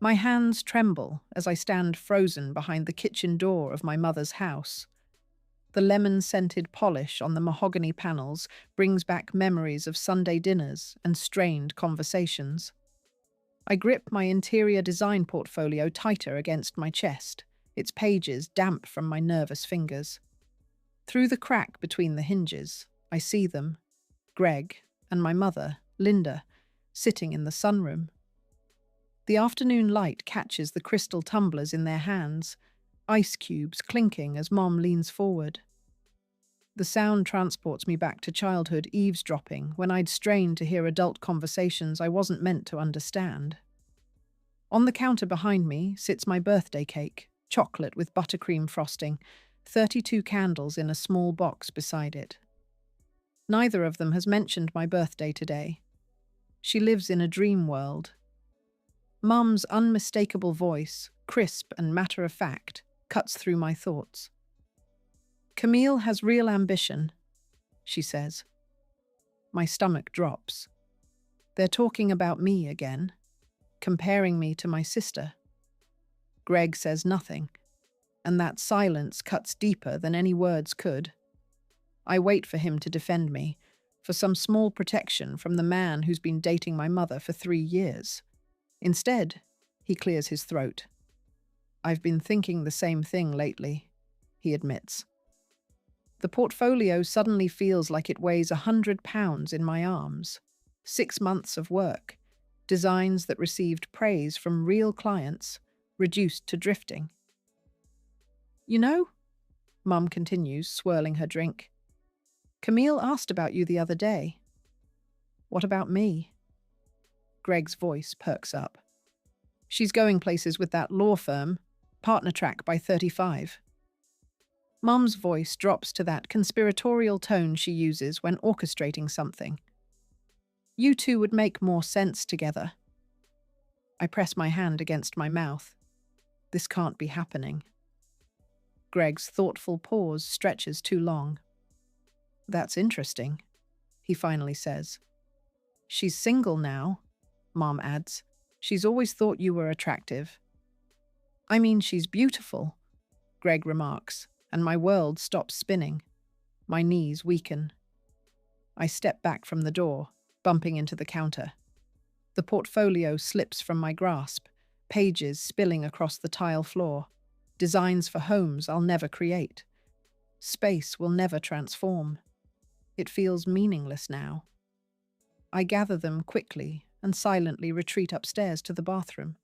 My hands tremble as I stand frozen behind the kitchen door of my mother's house. The lemon-scented polish on the mahogany panels brings back memories of Sunday dinners and strained conversations. I grip my interior design portfolio tighter against my chest, its pages damp from my nervous fingers. Through the crack between the hinges, I see them, Greg and my mother, Linda, sitting in the sunroom. The afternoon light catches the crystal tumblers in their hands, ice cubes clinking as Mom leans forward. The sound transports me back to childhood eavesdropping when I'd strained to hear adult conversations I wasn't meant to understand. On the counter behind me sits my birthday cake, chocolate with buttercream frosting, 32 candles in a small box beside it. Neither of them has mentioned my birthday today. She lives in a dream world. Mum's unmistakable voice, crisp and matter-of-fact, cuts through my thoughts. Camille has real ambition, she says. My stomach drops. They're talking about me again, comparing me to my sister. Greg says nothing, and that silence cuts deeper than any words could. I wait for him to defend me, for some small protection from the man who's been dating my mother for 3 years. Instead, he clears his throat. I've been thinking the same thing lately, he admits. The portfolio suddenly feels like it weighs 100 pounds in my arms. 6 months of work, designs that received praise from real clients, reduced to drifting. You know, Mum continues, swirling her drink, Camille asked about you the other day. What about me? Greg's voice perks up. She's going places with that law firm, partner track by 35. Mum's voice drops to that conspiratorial tone she uses when orchestrating something. You two would make more sense together. I press my hand against my mouth. This can't be happening. Greg's thoughtful pause stretches too long. That's interesting, he finally says. She's single now, Mom adds. She's always thought you were attractive. I mean, she's beautiful, Greg remarks, and my world stops spinning. My knees weaken. I step back from the door, bumping into the counter. The portfolio slips from my grasp, pages spilling across the tile floor, designs for homes I'll never create. Space will never transform. It feels meaningless now. I gather them quickly and silently retreat upstairs to the bathroom.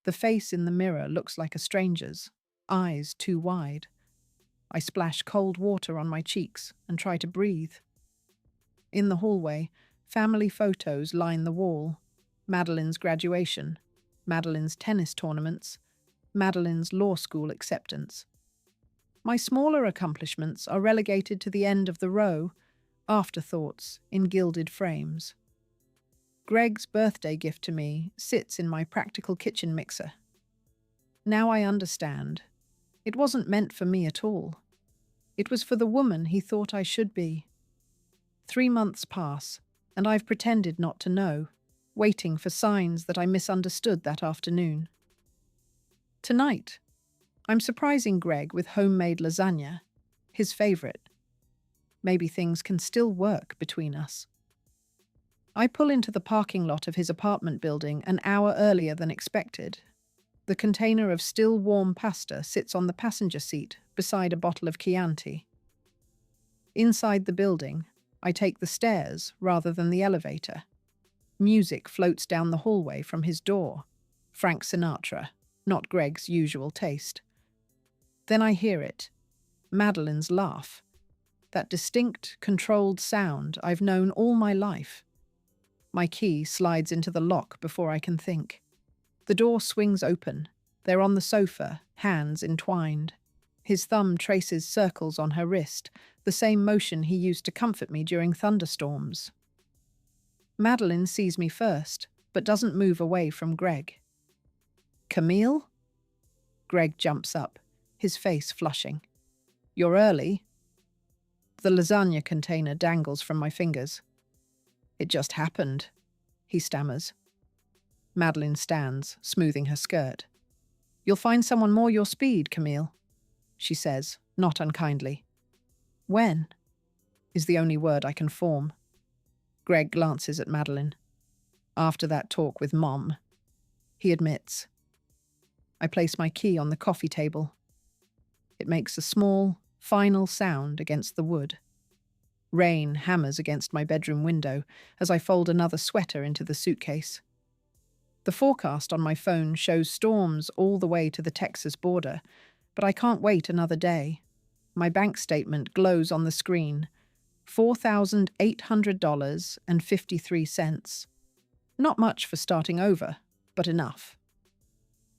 The face in the mirror looks like a stranger's, eyes too wide. I splash cold water on my cheeks and try to breathe. In the hallway, family photos line the wall. Madelyn's graduation, Madelyn's tennis tournaments, Madelyn's law school acceptance. My smaller accomplishments are relegated to the end of the row, afterthoughts in gilded frames. Greg's birthday gift to me sits in my practical kitchen mixer. Now I understand. It wasn't meant for me at all. It was for the woman he thought I should be. 3 months pass, and I've pretended not to know, waiting for signs that I misunderstood that afternoon. Tonight, I'm surprising Greg with homemade lasagna, his favorite. Maybe things can still work between us. I pull into the parking lot of his apartment building an hour earlier than expected. The container of still warm pasta sits on the passenger seat beside a bottle of Chianti. Inside the building, I take the stairs rather than the elevator. Music floats down the hallway from his door. Frank Sinatra, not Greg's usual taste. Then I hear it. Madelyn's laugh. That distinct, controlled sound I've known all my life. My key slides into the lock before I can think. The door swings open. They're on the sofa, hands entwined. His thumb traces circles on her wrist, the same motion he used to comfort me during thunderstorms. Madelyn sees me first, but doesn't move away from Greg. Camille? Greg jumps up, his face flushing. You're early. The lasagna container dangles from my fingers. It just happened, he stammers. Madelyn stands, smoothing her skirt. "You'll find someone more your speed, Camille," she says, not unkindly. "When?" is the only word I can form. Greg glances at Madelyn. "After that talk with Mom," he admits. I place my key on the coffee table. It makes a small, final sound against the wood. Rain hammers against my bedroom window as I fold another sweater into the suitcase. The forecast on my phone shows storms all the way to the Texas border, but I can't wait another day. My bank statement glows on the screen. $4,800.53. Not much for starting over, but enough.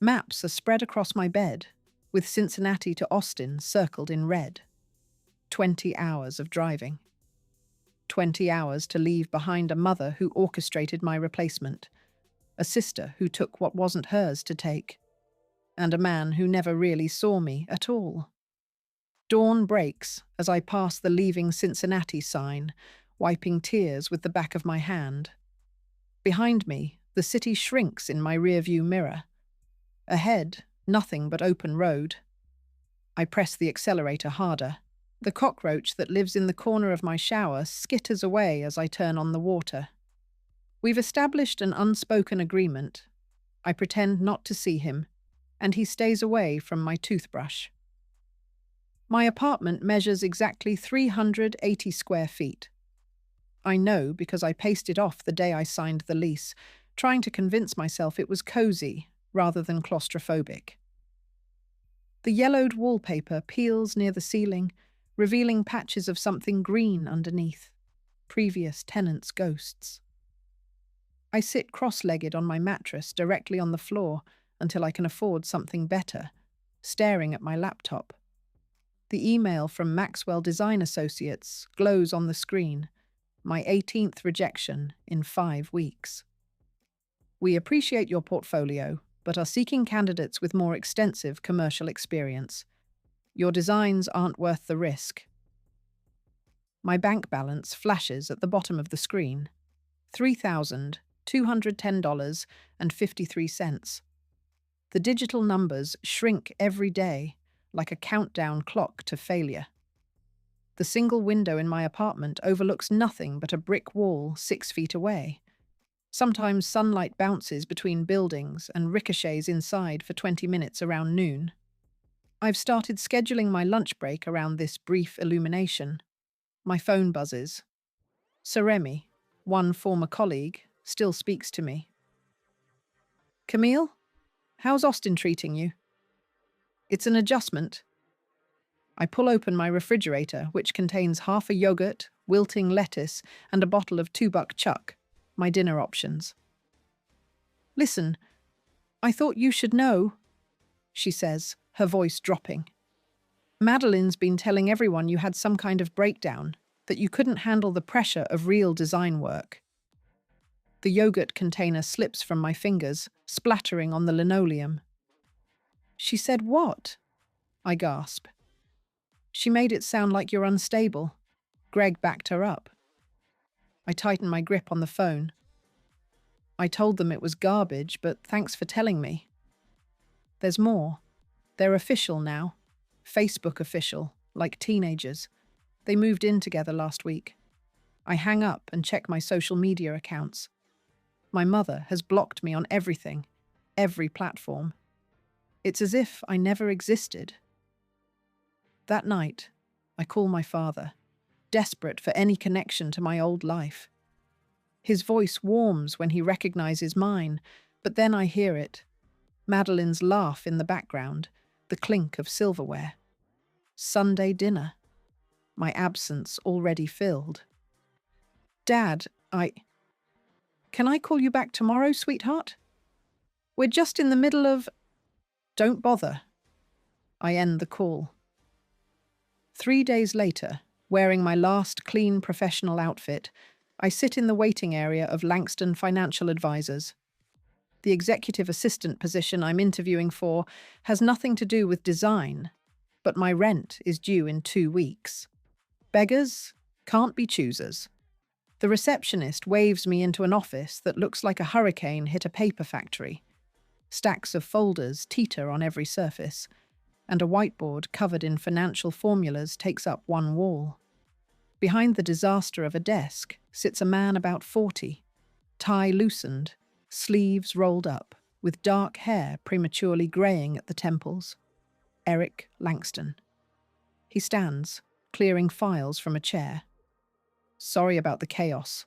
Maps are spread across my bed, with Cincinnati to Austin circled in red. 20 hours of driving. 20 hours to leave behind a mother who orchestrated my replacement, a sister who took what wasn't hers to take, and a man who never really saw me at all. Dawn breaks as I pass the leaving Cincinnati sign, wiping tears with the back of my hand. Behind me, the city shrinks in my rearview mirror. Ahead, nothing but open road. I press the accelerator harder. The cockroach that lives in the corner of my shower skitters away as I turn on the water. We've established an unspoken agreement. I pretend not to see him, and he stays away from my toothbrush. My apartment measures exactly 380 square feet. I know because I paced it off the day I signed the lease, trying to convince myself it was cozy rather than claustrophobic. The yellowed wallpaper peels near the ceiling, revealing patches of something green underneath. Previous tenants' ghosts. I sit cross-legged on my mattress directly on the floor until I can afford something better, staring at my laptop. The email from Maxwell Design Associates glows on the screen. My 18th rejection in 5 weeks. "We appreciate your portfolio, but are seeking candidates with more extensive commercial experience. Your designs aren't worth the risk." My bank balance flashes at the bottom of the screen. $3,210.53. The digital numbers shrink every day, like a countdown clock to failure. The single window in my apartment overlooks nothing but a brick wall 6 feet away. Sometimes sunlight bounces between buildings and ricochets inside for 20 minutes around noon. I've started scheduling my lunch break around this brief illumination. My phone buzzes. Saremi, one former colleague, still speaks to me. "Camille, how's Austin treating you?" "It's an adjustment." I pull open my refrigerator, which contains half a yogurt, wilting lettuce, and a bottle of 2-buck chuck, my dinner options. "Listen, I thought you should know," she says, her voice dropping. "Madelyn's been telling everyone you had some kind of breakdown, that you couldn't handle the pressure of real design work." The yogurt container slips from my fingers, splattering on the linoleum. "She said what?" I gasp. "She made it sound like you're unstable." Greg backed her up. I tighten my grip on the phone. "I told them it was garbage, but thanks for telling me." There's more. They're official now. Facebook official, like teenagers. They moved in together last week. I hang up and check my social media accounts. My mother has blocked me on everything, every platform. It's as if I never existed. That night, I call my father, desperate for any connection to my old life. His voice warms when he recognizes mine, but then I hear it. Madelyn's laugh in the background, the clink of silverware. Sunday dinner. My absence already filled. "Dad, Can I call you back tomorrow, sweetheart? We're just in the middle of—" "Don't bother." I end the call. 3 days later, wearing my last clean professional outfit, I sit in the waiting area of Langston Financial Advisors. The executive assistant position I'm interviewing for has nothing to do with design, but my rent is due in 2 weeks. Beggars can't be choosers. The receptionist waves me into an office that looks like a hurricane hit a paper factory. Stacks of folders teeter on every surface, and a whiteboard covered in financial formulas takes up one wall. Behind the disaster of a desk sits a man about 40, tie loosened, sleeves rolled up, with dark hair prematurely greying at the temples. Eric Langston. He stands, clearing files from a chair. Sorry about the chaos.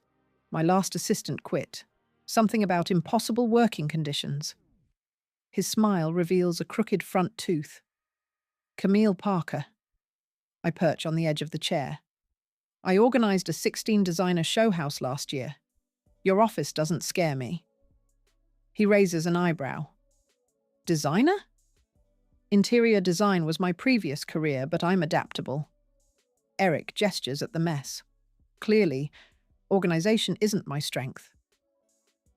My last assistant quit. Something about impossible working conditions. His smile reveals a crooked front tooth. Camille Parker. I perch on the edge of the chair. I organized a 16-designer show house last year. Your office doesn't scare me. He raises an eyebrow. Designer? Interior design was my previous career, but I'm adaptable. Eric gestures at the mess. Clearly, organization isn't my strength.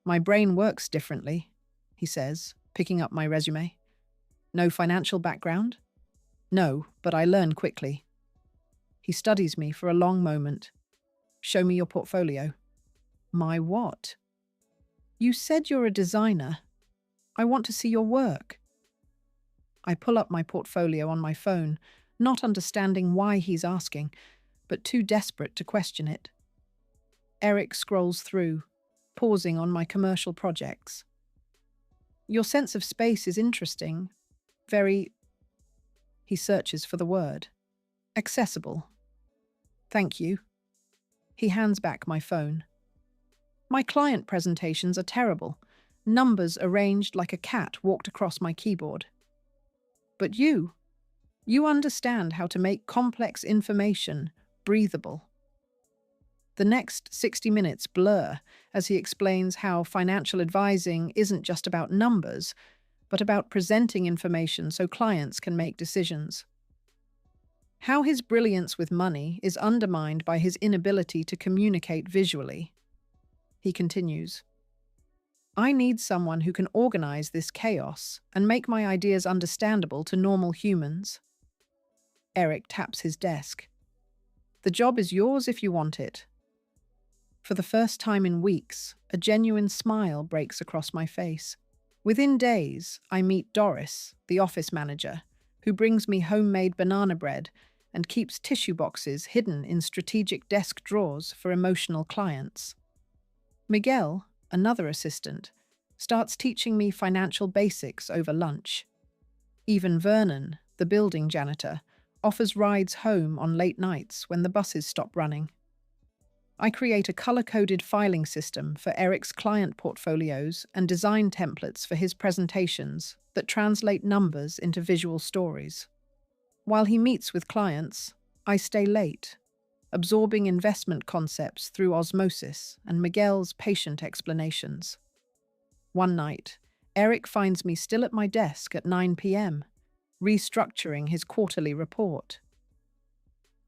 My brain works differently, he says, picking up my resume. No financial background? No, but I learn quickly. He studies me for a long moment. Show me your portfolio. My what? You said you're a designer. I want to see your work. I pull up my portfolio on my phone, not understanding why he's asking, but too desperate to question it. Eric scrolls through, pausing on my commercial projects. Your sense of space is interesting. Very... He searches for the word. Accessible. Thank you. He hands back my phone. My client presentations are terrible. Numbers arranged like a cat walked across my keyboard. But you understand how to make complex information breathable. The next 60 minutes blur as he explains how financial advising isn't just about numbers, but about presenting information so clients can make decisions. How his brilliance with money is undermined by his inability to communicate visually. He continues, I need someone who can organize this chaos and make my ideas understandable to normal humans. Eric taps his desk. The job is yours if you want it. For the first time in weeks, a genuine smile breaks across my face. Within days, I meet Doris, the office manager, who brings me homemade banana bread and keeps tissue boxes hidden in strategic desk drawers for emotional clients. Miguel, another assistant, starts teaching me financial basics over lunch. Even Vernon, the building janitor, offers rides home on late nights when the buses stop running. I create a color-coded filing system for Eric's client portfolios and design templates for his presentations that translate numbers into visual stories. While he meets with clients, I stay late, absorbing investment concepts through osmosis and Miguel's patient explanations. One night, Eric finds me still at my desk at 9 p.m., restructuring his quarterly report.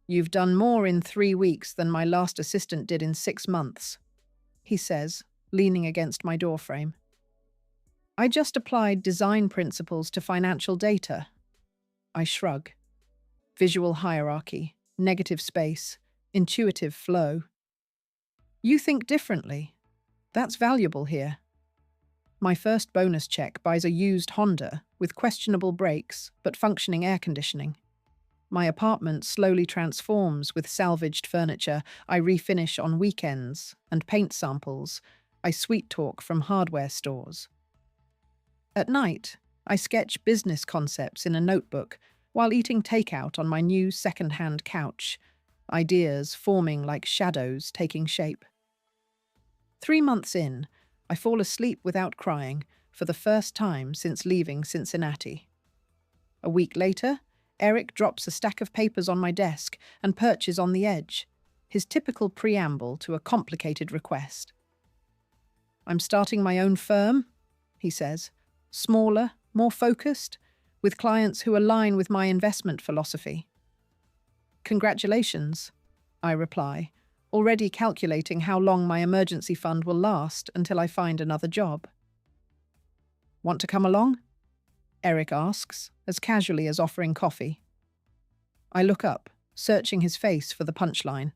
You've done more in 3 weeks than my last assistant did in 6 months, he says, leaning against my doorframe. I just applied design principles to financial data. I shrug. Visual hierarchy, negative space, intuitive flow. You think differently. That's valuable here. My first bonus check buys a used Honda with questionable brakes but functioning air conditioning. My apartment slowly transforms with salvaged furniture I refinish on weekends and paint samples I sweet talk from hardware stores. At night, I sketch business concepts in a notebook while eating takeout on my new second-hand couch, ideas forming like shadows taking shape. 3 months in, I fall asleep without crying for the first time since leaving Cincinnati. A week later, Eric drops a stack of papers on my desk and perches on the edge, his typical preamble to a complicated request. I'm starting my own firm, he says, smaller, more focused, with clients who align with my investment philosophy. Congratulations, I reply, already calculating how long my emergency fund will last until I find another job. Want to come along? Eric asks, as casually as offering coffee. I look up, searching his face for the punchline.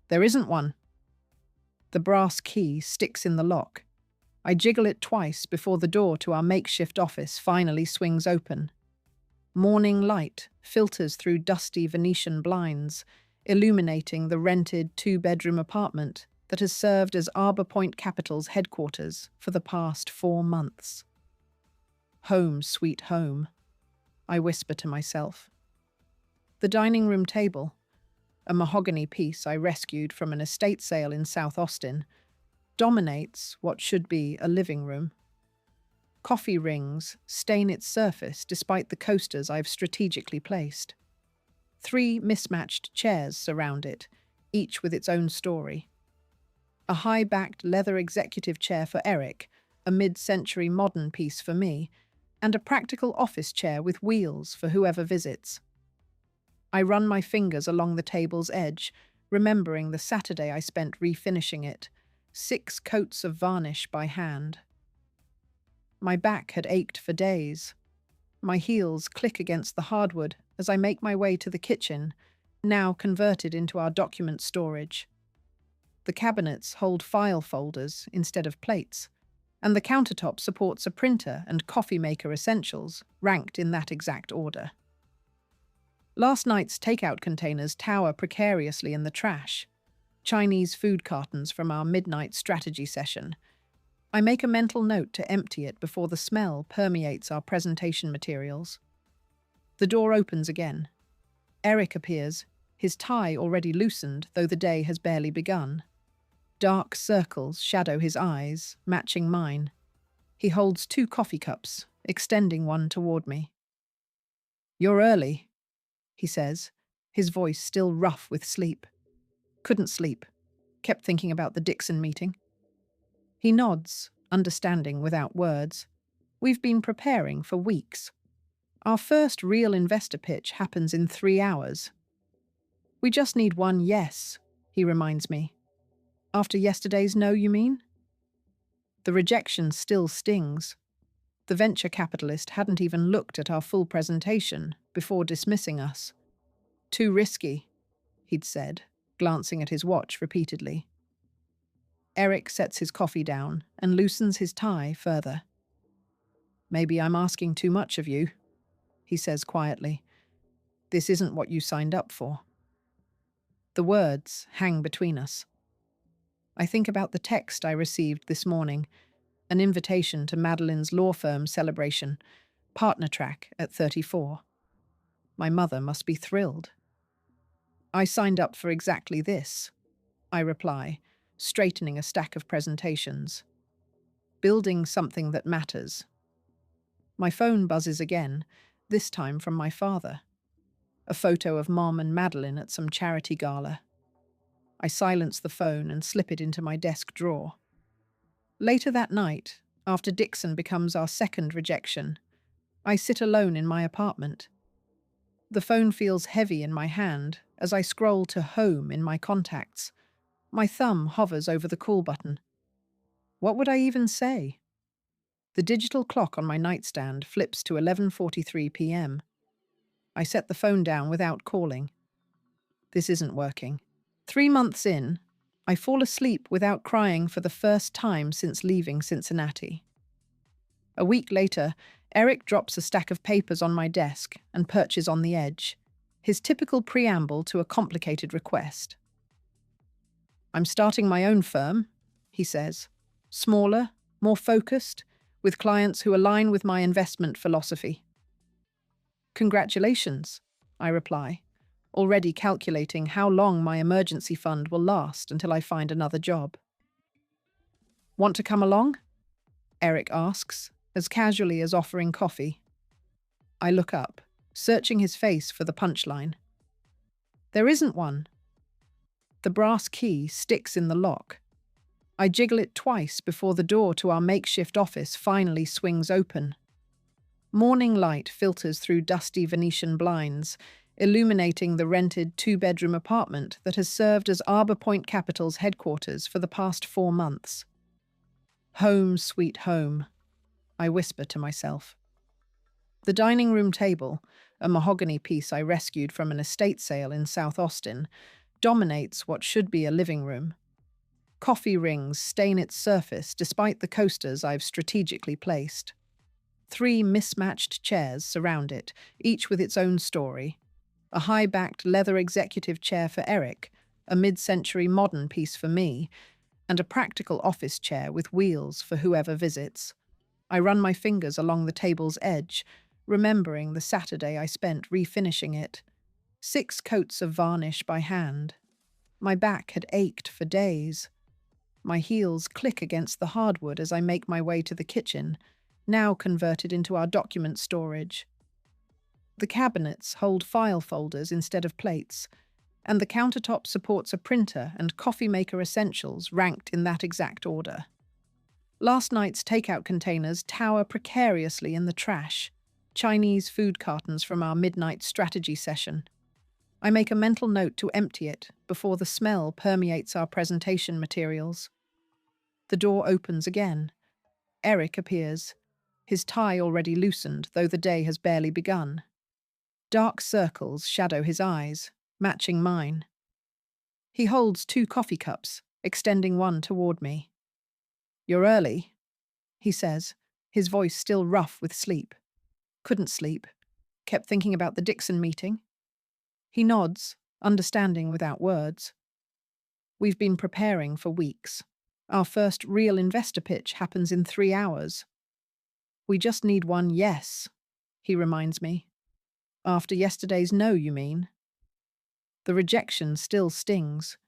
There isn't one. The brass key sticks in the lock. I jiggle it twice before the door to our makeshift office finally swings open. Morning light filters through dusty Venetian blinds, illuminating the rented two-bedroom apartment that has served as Arbor Point Capital's headquarters for the past 4 months. Home, sweet home, I whisper to myself. The dining room table, a mahogany piece I rescued from an estate sale in South Austin, dominates what should be a living room. Coffee rings stain its surface despite the coasters I've strategically placed. 3 mismatched chairs surround it, each with its own story. A high-backed leather executive chair for Eric, a mid-century modern piece for me, and a practical office chair with wheels for whoever visits. I run my fingers along the table's edge, remembering the Saturday I spent refinishing it, 6 coats of varnish by hand. My back had ached for days. My heels click against the hardwood as I make my way to the kitchen, now converted into our document storage. The cabinets hold file folders instead of plates, and the countertop supports a printer and coffee maker essentials, ranked in that exact order. Last night's takeout containers tower precariously in the trash, Chinese food cartons from our midnight strategy session. I make a mental note to empty it before the smell permeates our presentation materials. The door opens again. Eric appears, his tie already loosened, though the day has barely begun. Dark circles shadow his eyes, matching mine. He holds 2 coffee cups, extending one toward me. "You're early," he says, his voice still rough with sleep. Couldn't sleep. Kept thinking about the Dixon meeting. He nods, understanding without words. We've been preparing for weeks. Our first real investor pitch happens in 3 hours. We just need one yes, he reminds me. After yesterday's no, you mean? The rejection still stings. The venture capitalist hadn't even looked at our full presentation before dismissing us. "Too risky," he'd said, glancing at his watch repeatedly. Eric sets his coffee down and loosens his tie further. "Maybe I'm asking too much of you," he says quietly. "This isn't what you signed up for." The words hang between us. I think about the text I received this morning, an invitation to Madelyn's law firm celebration, partner track at 34. My mother must be thrilled. "I signed up for exactly this," I reply, straightening a stack of presentations. "Building something that matters." My phone buzzes again, this time from my father. A photo of Mom and Madelyn at some charity gala. I silence the phone and slip it into my desk drawer. Later that night, after Dixon becomes our second rejection, I sit alone in my apartment. The phone feels heavy in my hand as I scroll to home in my contacts. My thumb hovers over the call button. What would I even say? The digital clock on my nightstand flips to 11:43 p.m. I set the phone down without calling. This isn't working. 3 months in, I fall asleep without crying for the first time since leaving Cincinnati. A week later, Eric drops a stack of papers on my desk and perches on the edge, his typical preamble to a complicated request. "I'm starting my own firm," he says. "Smaller, more focused, with clients who align with my investment philosophy." "Congratulations," I reply, already calculating how long my emergency fund will last until I find another job. "Want to come along?" Eric asks, as casually as offering coffee. I look up, searching his face for the punchline. There isn't one. The brass key sticks in the lock. I jiggle it twice before the door to our makeshift office finally swings open. Morning light filters through dusty Venetian blinds, illuminating the rented 2-bedroom apartment that has served as Arbor Point Capital's headquarters for the past 4 months. Home, sweet home, I whisper to myself. The dining room table, a mahogany piece I rescued from an estate sale in South Austin, dominates what should be a living room. Coffee rings stain its surface despite the coasters I've strategically placed. 3 mismatched chairs surround it, each with its own story. A high-backed leather executive chair for Eric, a mid-century modern piece for me, and a practical office chair with wheels for whoever visits. I run my fingers along the table's edge, remembering the Saturday I spent refinishing it. 6 coats of varnish by hand. My back had ached for days. My heels click against the hardwood as I make my way to the kitchen, now converted into our document storage. The cabinets hold file folders instead of plates, and the countertop supports a printer and coffee maker essentials ranked in that exact order. Last night's takeout containers tower precariously in the trash, Chinese food cartons from our midnight strategy session. I make a mental note to empty it before the smell permeates our presentation materials. The door opens again. Eric appears, his tie already loosened, though the day has barely begun. Dark circles shadow his eyes, matching mine. He holds 2 coffee cups, extending one toward me. "You're early," he says, his voice still rough with sleep. Couldn't sleep. Kept thinking about the Dixon meeting. He nods, understanding without words. We've been preparing for weeks. Our first real investor pitch happens in 3 hours. We just need one yes, he reminds me. After yesterday's no, you mean? The rejection still stings.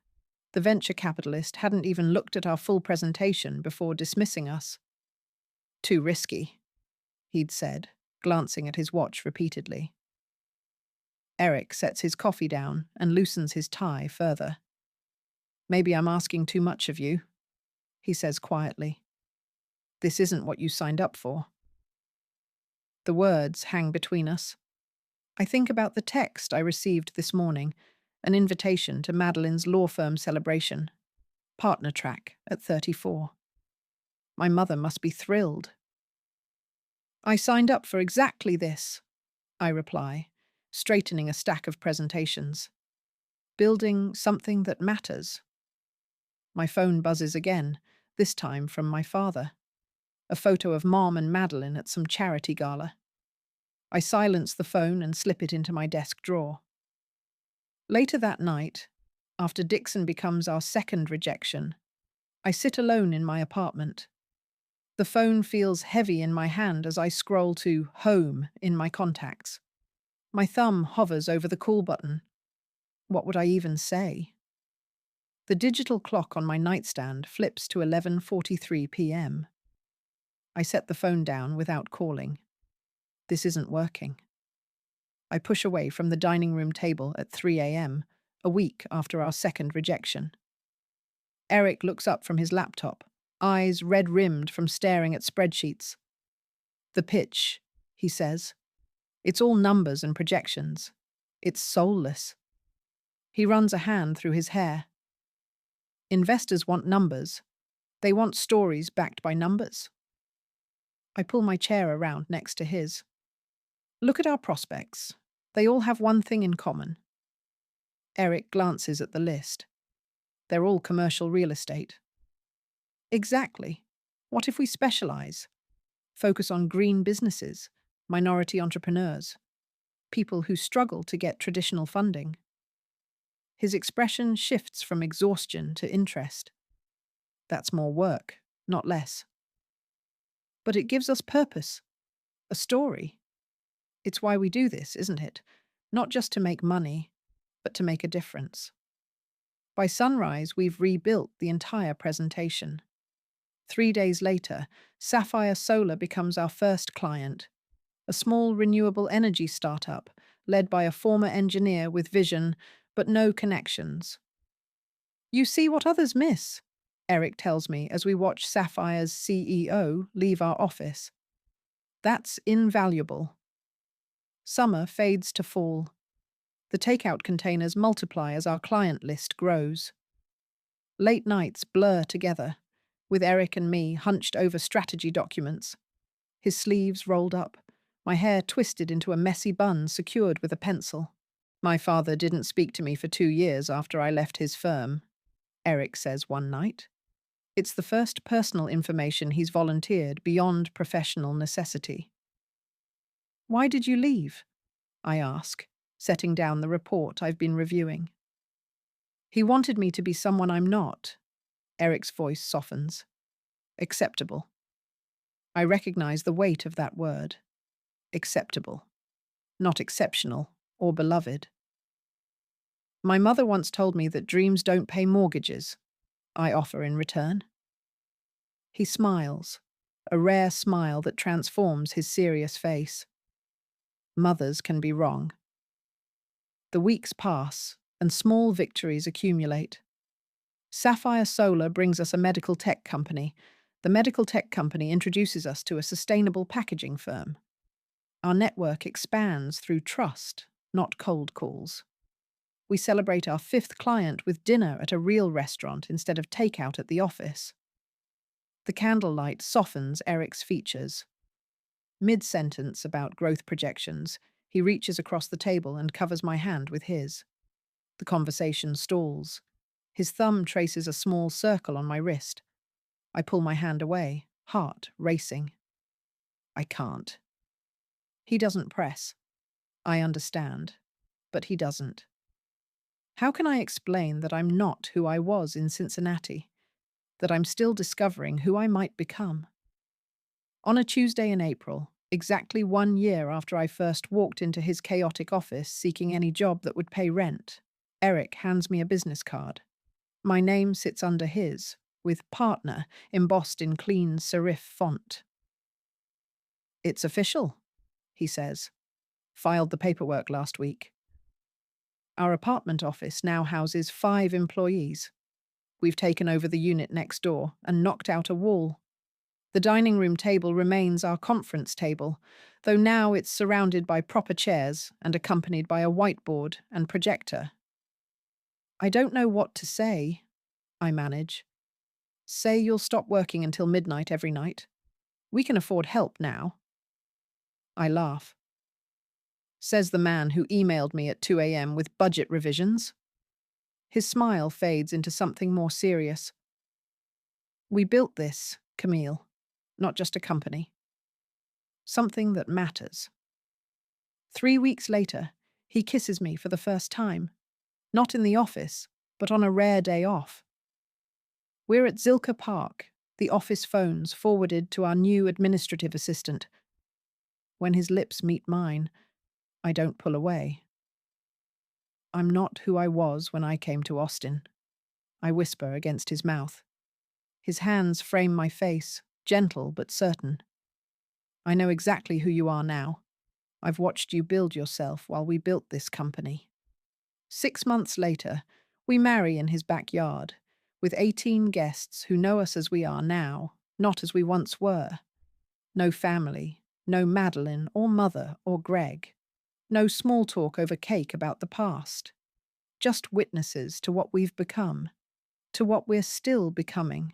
The venture capitalist hadn't even looked at our full presentation before dismissing us. "Too risky," he'd said, glancing at his watch repeatedly. Eric sets his coffee down and loosens his tie further. "Maybe I'm asking too much of you," he says quietly. "This isn't what you signed up for." The words hang between us. I think about the text I received this morning, an invitation to Madelyn's law firm celebration. Partner track at 34. My mother must be thrilled. "I signed up for exactly this," I reply, straightening a stack of presentations. "Building something that matters." My phone buzzes again, this time from my father. A photo of Mom and Madelyn at some charity gala. I silence the phone and slip it into my desk drawer. Later that night, after Dixon becomes our second rejection, I sit alone in my apartment. The phone feels heavy in my hand as I scroll to home in my contacts. My thumb hovers over the call button. What would I even say? The digital clock on my nightstand flips to 11:43 p.m. I set the phone down without calling. This isn't working. I push away from the dining room table at 3 a.m., a week after our second rejection. Eric looks up from his laptop, eyes red-rimmed from staring at spreadsheets. "The pitch," he says. "It's all numbers and projections. It's soulless." He runs a hand through his hair. Investors want numbers. They want stories backed by numbers. I pull my chair around next to his. "Look at our prospects. They all have one thing in common." Eric glances at the list. "They're all commercial real estate." "Exactly. What if we specialize? Focus on green businesses, minority entrepreneurs, people who struggle to get traditional funding?" His expression shifts from exhaustion to interest. "That's more work, not less." "But it gives us purpose, a story. It's why we do this, isn't it? Not just to make money, but to make a difference." By sunrise, we've rebuilt the entire presentation. 3 days later, Sapphire Solar becomes our first client, a small renewable energy startup led by a former engineer with vision but no connections. "You see what others miss," Eric tells me as we watch Sapphire's CEO leave our office. "That's invaluable." Summer fades to fall. The takeout containers multiply as our client list grows. Late nights blur together, with Eric and me hunched over strategy documents, his sleeves rolled up, my hair twisted into a messy bun secured with a pencil. "My father didn't speak to me for 2 years after I left his firm," Eric says one night. It's the first personal information he's volunteered beyond professional necessity. Why did you leave? I ask, setting down the report I've been reviewing. He wanted me to be someone I'm not. Eric's voice softens. Acceptable. I recognize the weight of that word. Acceptable. Not exceptional or beloved. My mother once told me that dreams don't pay mortgages. I offer in return. He smiles, a rare smile that transforms his serious face. Mothers can be wrong. The weeks pass, and small victories accumulate. Sapphire Solar brings us a medical tech company. The medical tech company introduces us to a sustainable packaging firm. Our network expands through trust, not cold calls. We celebrate our fifth client with dinner at a real restaurant instead of takeout at the office. The candlelight softens Eric's features. Mid-sentence about growth projections, he reaches across the table and covers my hand with his. The conversation stalls. His thumb traces a small circle on my wrist. I pull my hand away, heart racing. I can't. He doesn't press. I understand, but he doesn't. How can I explain that I'm not who I was in Cincinnati? That I'm still discovering who I might become? On a Tuesday in April, exactly 1 year after I first walked into his chaotic office seeking any job that would pay rent, Eric hands me a business card. My name sits under his, with partner embossed in clean serif font. It's official, he says. Filed the paperwork last week. Our apartment office now houses 5 employees. We've taken over the unit next door and knocked out a wall. The dining room table remains our conference table, though now it's surrounded by proper chairs and accompanied by a whiteboard and projector. I don't know what to say, I manage. Say you'll stop working until midnight every night. We can afford help now. I laugh. Says the man who emailed me at 2 a.m. with budget revisions. His smile fades into something more serious. We built this, Camille, not just a company. Something that matters. 3 weeks later, he kisses me for the first time. Not in the office, but on a rare day off. We're at Zilker Park, the office phones forwarded to our new administrative assistant. When his lips meet mine, I don't pull away. I'm not who I was when I came to Austin. I whisper against his mouth. His hands frame my face, gentle but certain. I know exactly who you are now. I've watched you build yourself while we built this company. 6 months later, we marry in his backyard, with 18 guests who know us as we are now, not as we once were. No family, no Madelyn or mother or Greg. No small talk over cake about the past. Just witnesses to what we've become, to what we're still becoming.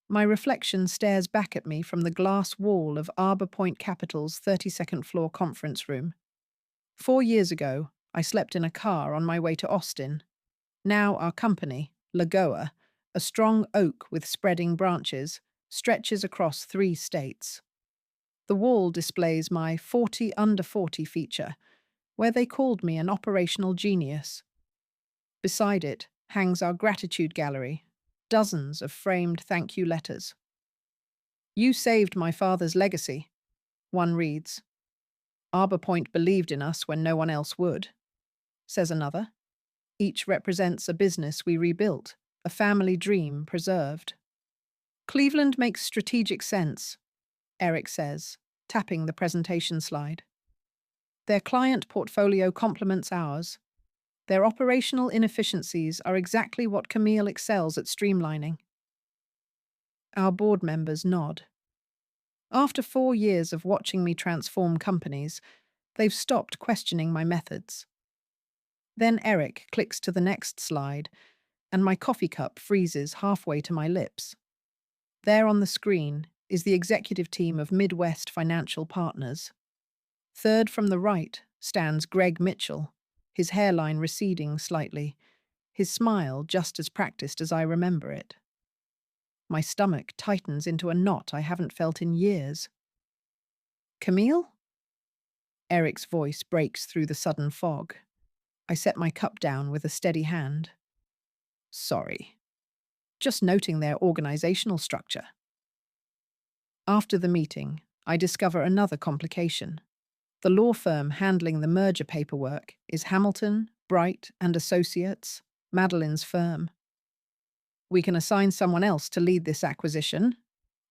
My reflection stares back at me from the glass wall of Arbor Point Capital's 32nd floor conference room. 4 years ago, I slept in a car on my way to Austin. Now our company, Lagoa, a strong oak with spreading branches, stretches across 3 states. The wall displays my 40 under 40 feature, where they called me an operational genius. Beside it hangs our gratitude gallery, dozens of framed thank you letters. You saved my father's legacy, one reads. Arbor Point believed in us when no one else would, says another. Each represents a business we rebuilt, a family dream preserved. Cleveland makes strategic sense, Eric says, tapping the presentation slide. Their client portfolio complements ours. Their operational inefficiencies are exactly what Camille excels at streamlining. Our board members nod. After 4 years of watching me transform companies, they've stopped questioning my methods. Then Eric clicks to the next slide, and my coffee cup freezes halfway to my lips. There on the screen is the executive team of Midwest Financial Partners. Third from the right stands Greg Mitchell, his hairline receding slightly, his smile just as practiced as I remember it. My stomach tightens into a knot I haven't felt in years. Camille? Eric's voice breaks through the sudden fog. I set my cup down with a steady hand. Sorry. Just noting their organizational structure. After the meeting, I discover another complication. The law firm handling the merger paperwork is Hamilton, Bright and Associates, Madelyn's firm. We can assign someone else to lead this acquisition,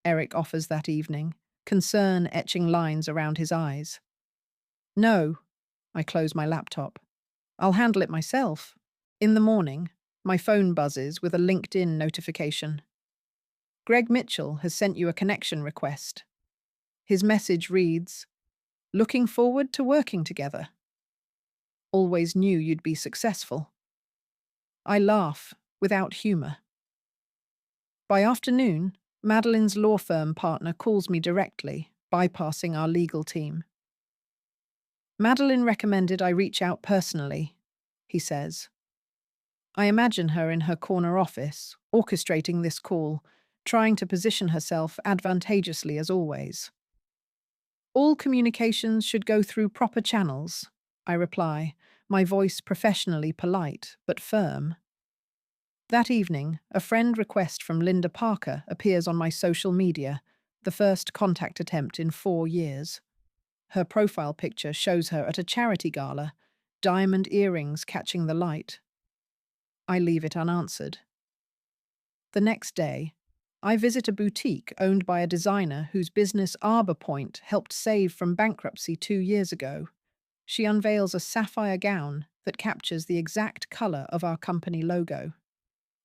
Eric offers that evening, concern etching lines around his eyes. No, I close my laptop. I'll handle it myself. In the morning, my phone buzzes with a LinkedIn notification. Greg Mitchell has sent you a connection request. His message reads, "Looking forward to working together. Always knew you'd be successful." I laugh, without humor. By afternoon, Madelyn's law firm partner calls me directly, bypassing our legal team. Madelyn recommended I reach out personally, he says. I imagine her in her corner office, orchestrating this call, trying to position herself advantageously as always. All communications should go through proper channels, I reply, my voice professionally polite but firm. That evening, a friend request from Linda Parker appears on my social media, the first contact attempt in 4 years. Her profile picture shows her at a charity gala, diamond earrings catching the light. I leave it unanswered. The next day, I visit a boutique owned by a designer whose business Arbor Point helped save from bankruptcy 2 years ago. She unveils a sapphire gown that captures the exact color of our company logo.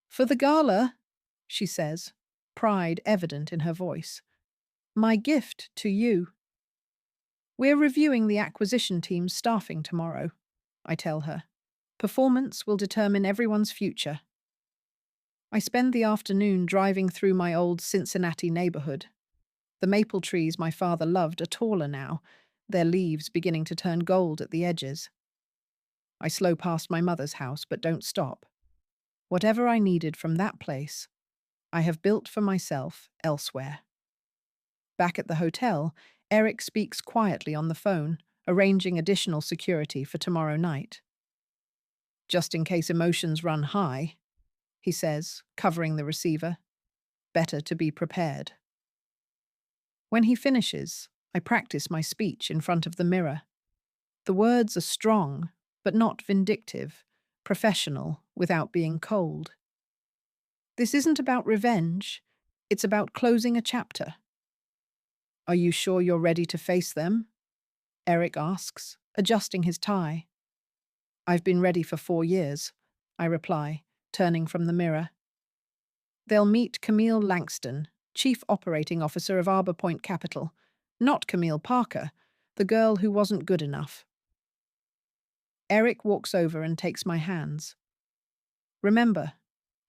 "For the gala," she says, pride evident in her voice. "My gift to you." "We're reviewing the acquisition team's staffing tomorrow," I tell her. "Performance will determine everyone's future." I spend the afternoon driving through my old Cincinnati neighborhood. The maple trees my father loved are taller now, their leaves beginning to turn gold at the edges. I slow past my mother's house but don't stop. Whatever I needed from that place, I have built for myself elsewhere. Back at the hotel, Eric speaks quietly on the phone, arranging additional security for tomorrow night. "Just in case emotions run high," he says, covering the receiver. "Better to be prepared." When he finishes, I practice my speech in front of the mirror. The words are strong, but not vindictive, professional without being cold. This isn't about revenge, it's about closing a chapter. "Are you sure you're ready to face them?" Eric asks, adjusting his tie. "I've been ready for 4 years," I reply, turning from the mirror. They'll meet Camille Langston, Chief Operating Officer of Arbor Point Capital, not Camille Parker, the girl who wasn't good enough. Eric walks over and takes my hands. "Remember,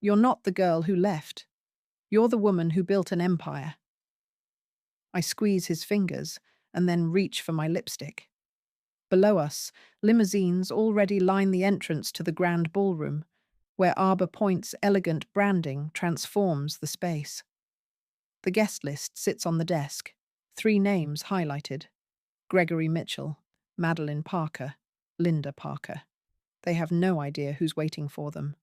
you're not the girl who left. You're the woman who built an empire." I squeeze his fingers and then reach for my lipstick. Below us, limousines already line the entrance to the grand ballroom, where Arbor Point's elegant branding transforms the space. The guest list sits on the desk, 3 names highlighted: Gregory Mitchell, Madelyn Parker, Linda Parker. They have no idea who's waiting for them.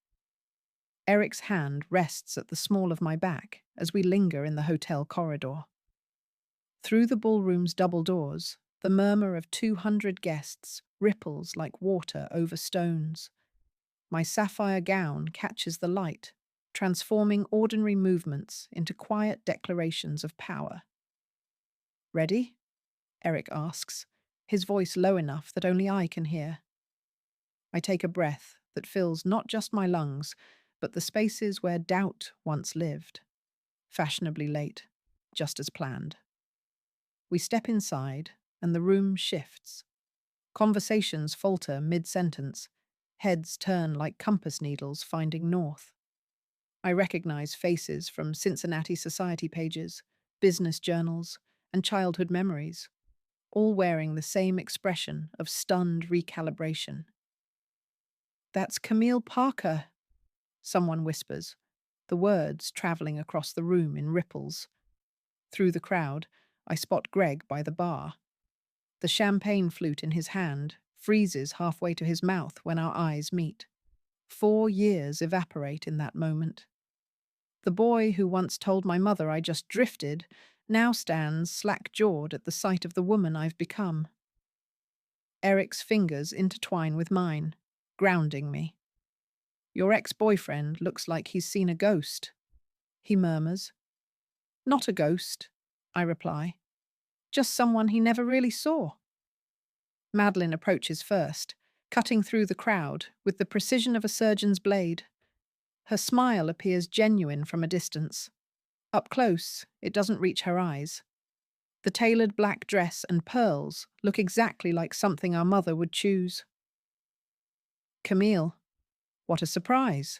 Eric's hand rests at the small of my back as we linger in the hotel corridor. Through the ballroom's double doors, the murmur of 200 guests ripples like water over stones. My sapphire gown catches the light, transforming ordinary movements into quiet declarations of power. "Ready?" Eric asks, his voice low enough that only I can hear. I take a breath that fills not just my lungs, but the spaces where doubt once lived. Fashionably late, just as planned. We step inside, and the room shifts. Conversations falter mid-sentence. Heads turn like compass needles finding north. I recognize faces from Cincinnati society pages, business journals, and childhood memories, all wearing the same expression of stunned recalibration. "That's Camille Parker," someone whispers, the words traveling across the room in ripples. Through the crowd, I spot Greg by the bar. The champagne flute in his hand freezes halfway to his mouth when our eyes meet. 4 years evaporate in that moment. The boy who once told my mother I just drifted now stands slack-jawed at the sight of the woman I've become. Eric's fingers intertwine with mine, grounding me. Your ex-boyfriend looks like he's seen a ghost, he murmurs. Not a ghost, I reply. Just someone he never really saw. Madelyn approaches first, cutting through the crowd with the precision of a surgeon's blade. Her smile appears genuine from a distance. Up close, it doesn't reach her eyes. The tailored black dress and pearls look exactly like something our mother would choose. Camille, what a surprise,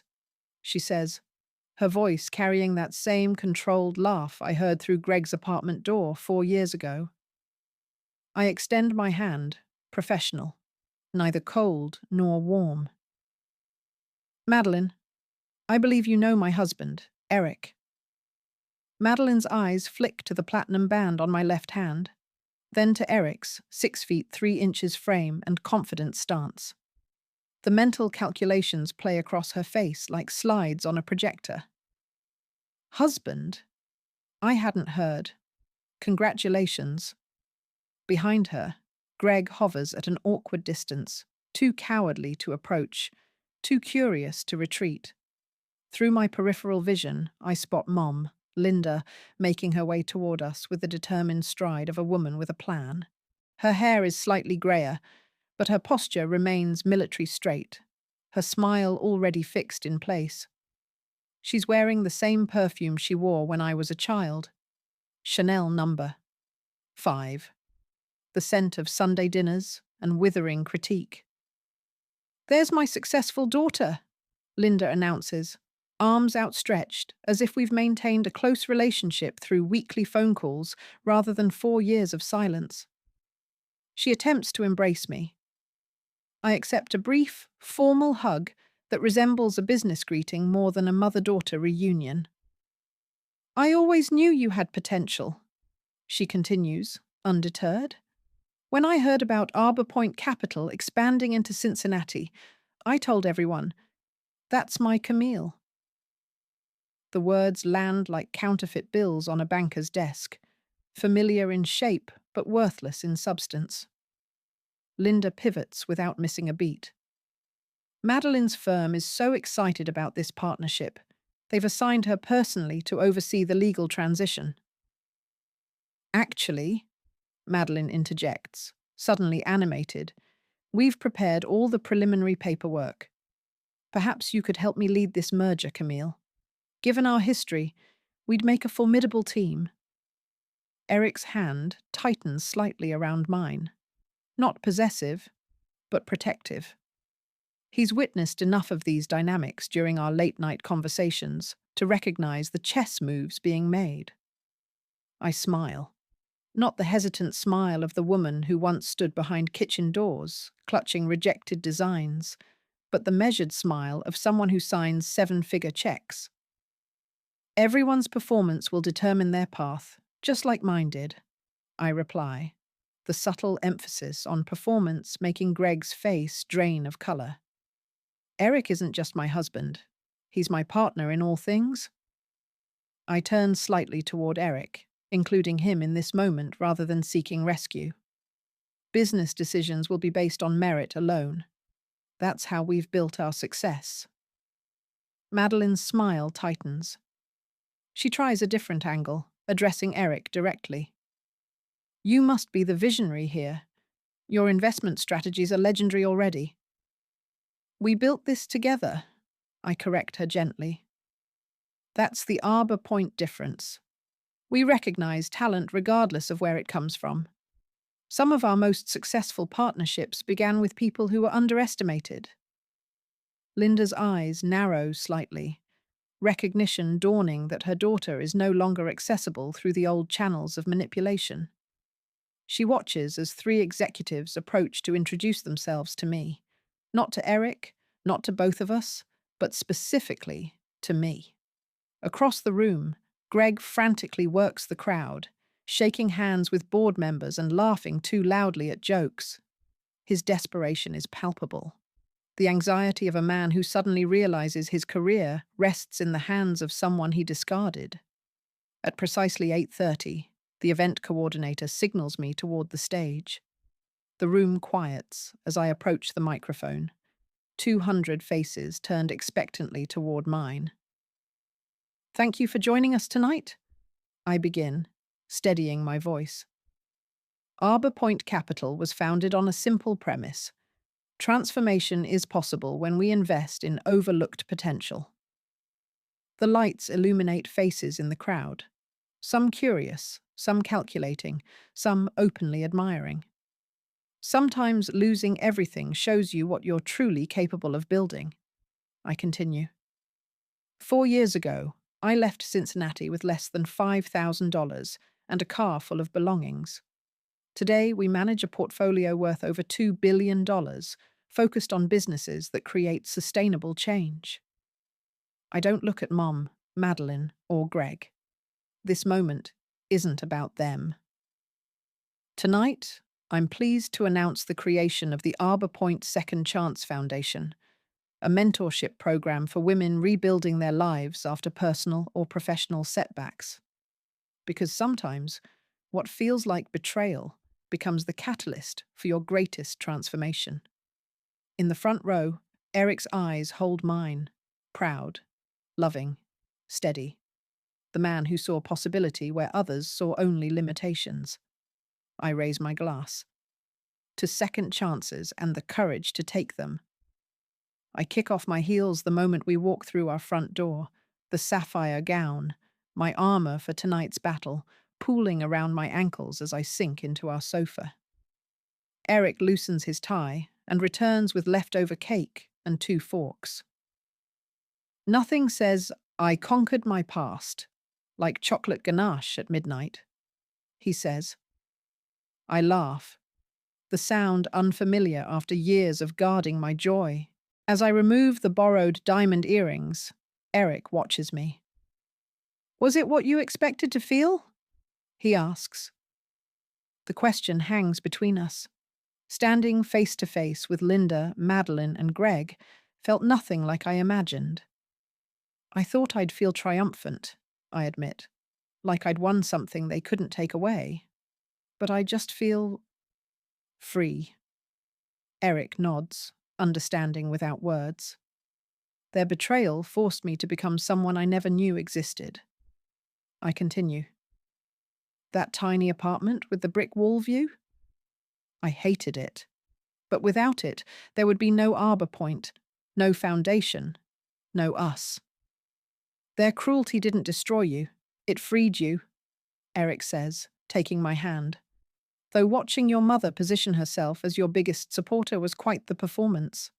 she says, her voice carrying that same controlled laugh I heard through Greg's apartment door 4 years ago. I extend my hand, professional, neither cold nor warm. Madelyn, I believe you know my husband, Eric. Madelyn's eyes flick to the platinum band on my left hand, then to Eric's 6 feet 3 inches frame and confident stance. The mental calculations play across her face like slides on a projector. Husband? I hadn't heard. Congratulations. Behind her, Greg hovers at an awkward distance, too cowardly to approach, too curious to retreat. Through my peripheral vision, I spot Mom, Linda, making her way toward us with the determined stride of a woman with a plan. Her hair is slightly grayer, but her posture remains military straight, her smile already fixed in place. She's wearing the same perfume she wore when I was a child. Chanel number 5. The scent of Sunday dinners and withering critique. There's my successful daughter, Linda announces, arms outstretched, as if we've maintained a close relationship through weekly phone calls rather than 4 years of silence. She attempts to embrace me. I accept a brief, formal hug that resembles a business greeting more than a mother-daughter reunion. I always knew you had potential, she continues, undeterred. When I heard about Arbor Point Capital expanding into Cincinnati, I told everyone, that's my Camille. The words land like counterfeit bills on a banker's desk, familiar in shape but worthless in substance. Linda pivots without missing a beat. Madelyn's firm is so excited about this partnership, they've assigned her personally to oversee the legal transition. Actually, Madelyn interjects, suddenly animated, we've prepared all the preliminary paperwork. Perhaps you could help me lead this merger, Camille. Given our history, we'd make a formidable team. Eric's hand tightens slightly around mine. Not possessive, but protective. He's witnessed enough of these dynamics during our late-night conversations to recognize the chess moves being made. I smile. Not the hesitant smile of the woman who once stood behind kitchen doors, clutching rejected designs, but the measured smile of someone who signs 7-figure checks. Everyone's performance will determine their path, just like mine did, I reply, the subtle emphasis on performance making Greg's face drain of color. Eric isn't just my husband. He's my partner in all things. I turn slightly toward Eric, including him in this moment rather than seeking rescue. Business decisions will be based on merit alone. That's how we've built our success. Madelyn's smile tightens. She tries a different angle, addressing Eric directly. You must be the visionary here. Your investment strategies are legendary already. We built this together, I correct her gently. That's the Arbor Point difference. We recognize talent regardless of where it comes from. Some of our most successful partnerships began with people who were underestimated. Linda's eyes narrow slightly, recognition dawning that her daughter is no longer accessible through the old channels of manipulation. She watches as 3 executives approach to introduce themselves to me. Not to Eric, not to both of us, but specifically to me. Across the room, Greg frantically works the crowd, shaking hands with board members and laughing too loudly at jokes. His desperation is palpable. The anxiety of a man who suddenly realizes his career rests in the hands of someone he discarded. At precisely 8:30, the event coordinator signals me toward the stage. The room quiets as I approach the microphone. 200 faces turned expectantly toward mine. "Thank you for joining us tonight," I begin, steadying my voice. Arbor Point Capital was founded on a simple premise. Transformation is possible when we invest in overlooked potential. The lights illuminate faces in the crowd, some curious, some calculating, some openly admiring. Sometimes losing everything shows you what you're truly capable of building. I continue. 4 years ago, I left Cincinnati with less than $5,000 and a car full of belongings. Today, we manage a portfolio worth over $2 billion, focused on businesses that create sustainable change. I don't look at Mom, Madelyn, or Greg. This moment isn't about them. Tonight, I'm pleased to announce the creation of the Arbor Point Second Chance Foundation, a mentorship program for women rebuilding their lives after personal or professional setbacks. Because sometimes, what feels like betrayal becomes the catalyst for your greatest transformation. In the front row, Eric's eyes hold mine, proud, loving, steady. The man who saw possibility where others saw only limitations. I raise my glass. To second chances and the courage to take them. I kick off my heels the moment we walk through our front door, the sapphire gown, my armor for tonight's battle, pooling around my ankles as I sink into our sofa. Eric loosens his tie and returns with leftover cake and 2 forks. Nothing says, "I conquered my past," like chocolate ganache at midnight. He says. I laugh, the sound unfamiliar after years of guarding my joy. As I remove the borrowed diamond earrings, Eric watches me. "Was it what you expected to feel?" he asks. The question hangs between us. Standing face to face with Linda, Madelyn, and Greg felt nothing like I imagined. I thought I'd feel triumphant, I admit, like I'd won something they couldn't take away. But I just feel free. Eric nods, understanding without words. Their betrayal forced me to become someone I never knew existed. I continue. That tiny apartment with the brick wall view? I hated it. But without it, there would be no Arbor Point, no foundation, no us. Their cruelty didn't destroy you. It freed you, Eric says, taking my hand. Though watching your mother position herself as your biggest supporter was quite the performance.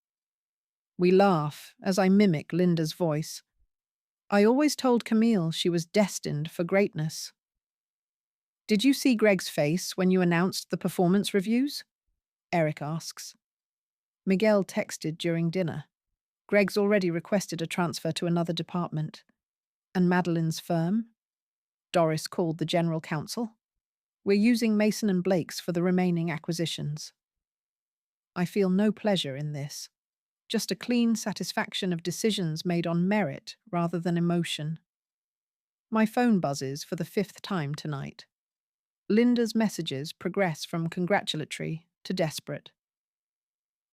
We laugh as I mimic Linda's voice. I always told Camille she was destined for greatness. Did you see Greg's face when you announced the performance reviews? Eric asks. Miguel texted during dinner. Greg's already requested a transfer to another department. And Madelyn's firm? Doris called the general counsel. We're using Mason & Blake's for the remaining acquisitions. I feel no pleasure in this. Just a clean satisfaction of decisions made on merit rather than emotion. My phone buzzes for the 5th time tonight. Linda's messages progress from congratulatory to desperate.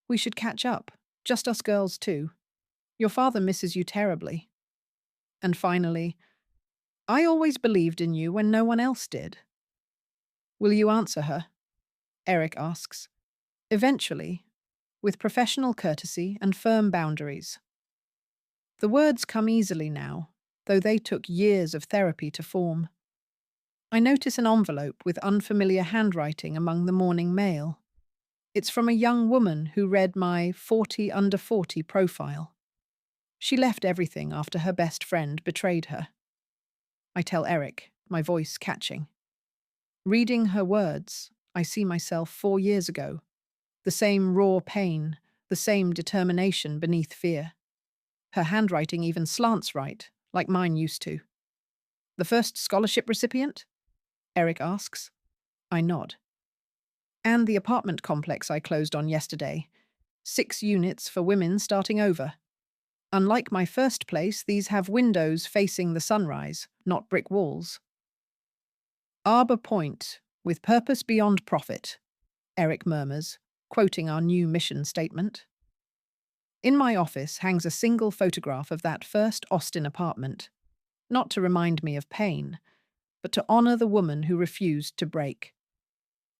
We should catch up, just us girls too. Your father misses you terribly. And finally, I always believed in you when no one else did. Will you answer her? Eric asks. Eventually, with professional courtesy and firm boundaries. The words come easily now, though they took years of therapy to form. I notice an envelope with unfamiliar handwriting among the morning mail. It's from a young woman who read my 40 under 40 profile. She left everything after her best friend betrayed her. I tell Eric, my voice catching. Reading her words, I see myself 4 years ago. The same raw pain, the same determination beneath fear. Her handwriting even slants right, like mine used to. The first scholarship recipient? Eric asks. I nod. And the apartment complex I closed on yesterday. 6 units for women starting over. Unlike my first place, these have windows facing the sunrise, not brick walls. Arbor Point, with purpose beyond profit, Eric murmurs, quoting our new mission statement. In my office hangs a single photograph of that first Austin apartment, not to remind me of pain, but to honor the woman who refused to break.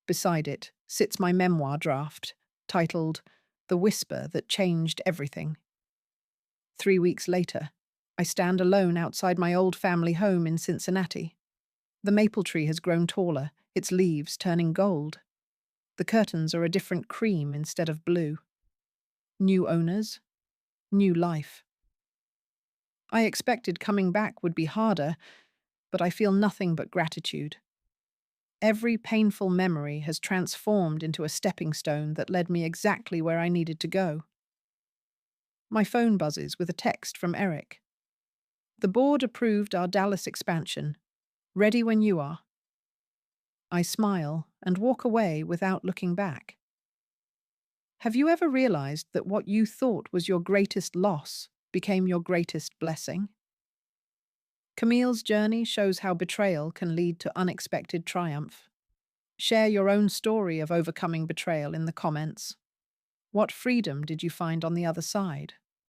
Beside it sits my memoir draft, titled The Whisper That Changed Everything. 3 weeks later, I stand alone outside my old family home in Cincinnati. The maple tree has grown taller, its leaves turning gold. The curtains are a different cream instead of blue. New owners, new life. I expected coming back would be harder, but I feel nothing but gratitude. Every painful memory has transformed into a stepping stone that led me exactly where I needed to go. My phone buzzes with a text from Eric. The board approved our Dallas expansion. Ready when you are. I smile and walk away without looking back. Have you ever realized that what you thought was your greatest loss became your greatest blessing? Camille's journey shows how betrayal can lead to unexpected triumph. Share your own story of overcoming betrayal in the comments. What freedom did you find on the other side?